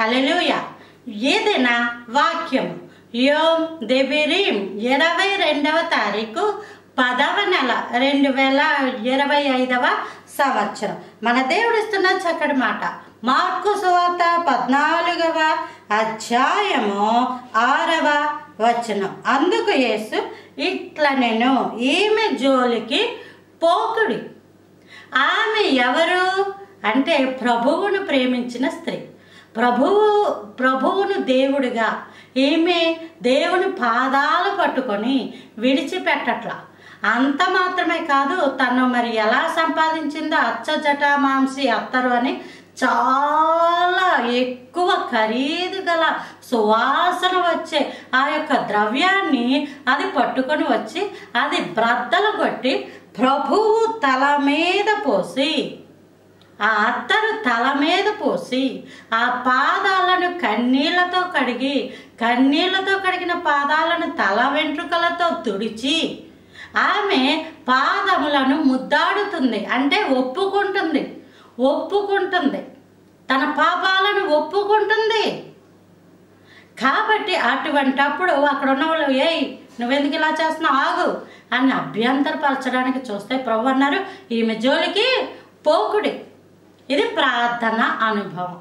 హల్లెలూయా. ఏదైనా వాక్యము యోం దెబిరీం 22వ తారీఖు 10వ నెల 2025వ సంవత్సరం. మన దేవుడిస్తున్న చక్కటి మాట మార్కు సువార్త 14వ అధ్యాయము 6వ వచనం. అందుకు యేసు ఇట్లా నేను ఈమె జోలికి పోకుడి. ఆమె ఎవరు అంటే ప్రభువును ప్రేమించిన స్త్రీ. ప్రభువును దేవుడిగా ఈమె దేవుని పాదాలు పట్టుకొని విడిచిపెట్టట్లా. అంత మాత్రమే కాదు, తను మరి ఎలా సంపాదించిందో అచ్చజటామాంసి అత్తరు అని చాలా ఎక్కువ ఖరీదు గల సువాసన వచ్చే ఆ యొక్క ద్రవ్యాన్ని అది పట్టుకొని వచ్చి అది బ్రద్దలు కొట్టి ప్రభువు తల మీద పోసి, ఆ అత్తరు తల మీద పోసి ఆ పాదాలను కన్నీళ్లతో కడిగిన పాదాలను తల వెంట్రుకలతో తుడిచి ఆమె పాదములను ముద్దాడుతుంది. అంటే ఒప్పుకుంటుంది, తన పాపాలను ఒప్పుకుంటుంది. కాబట్టి అటువంటప్పుడు అక్కడ ఉన్న వాళ్ళు నువ్వెందుకు ఇలా చేస్తున్నావు, ఆగు అని అభ్యంతరపరచడానికి చూస్తే ప్రభు అన్నారు ఈమె జోలికి పోకుడి. ఇది ప్రార్థన అనుభవం.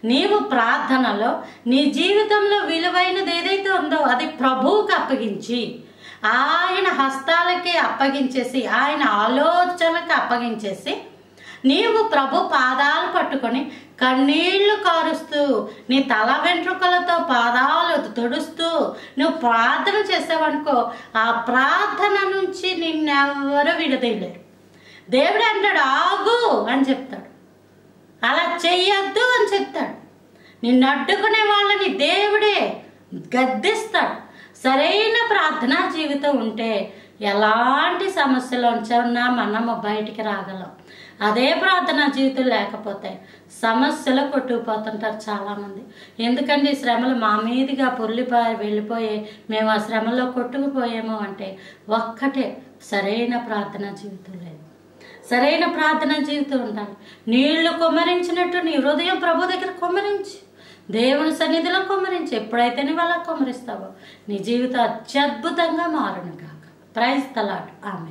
నీవు ప్రార్థనలో నీ జీవితంలో విలువైనది ఏదైతే ఉందో అది ప్రభువుకి అప్పగించి ఆయన హస్తాలకి అప్పగించేసి ఆయన ఆలోచనలకు అప్పగించేసి నీవు ప్రభు పాదాలు పట్టుకొని కన్నీళ్లు కారుస్తూ నీ తల వెంట్రుకలతో పాదాలు తుడుస్తూ నువ్వు ప్రార్థన చేసావనుకో, ఆ ప్రార్థన నుంచి నిన్నెవరు విడదీయలేరు. దేవుడు అంటాడు ఆగు అని చెప్తాడు, అలా చెయ్యొద్దు అని చెప్తాడు. నిన్ను అడ్డుకునే వాళ్ళని దేవుడే గద్దిస్తాడు. సరైన ప్రార్థనా జీవితం ఉంటే ఎలాంటి సమస్యలోంచన్నా మనము బయటికి రాగలం. అదే ప్రార్థనా జీవితం లేకపోతే సమస్యలు కొట్టుకుపోతుంటారు చాలామంది. ఎందుకంటే ఈ శ్రమలు మా మీదుగా వెళ్ళిపోయే మేము ఆ శ్రమలో కొట్టుకుపోయాము అంటే ఒక్కటే, సరైన ప్రార్థనా జీవితం లేదు. సరైన ప్రార్థనా జీవితం ఉండాలి. నీళ్లు కుమ్మరించినట్టు నీ హృదయం ప్రభు దగ్గర కుమ్మరించి, దేవుని సన్నిధిలో కుమ్మరించి. ఎప్పుడైతే నువ్వు అలా కుమ్మరిస్తావో నీ జీవితం అత్యద్భుతంగా మారును కాక. Praise the lord. ఆమేన్.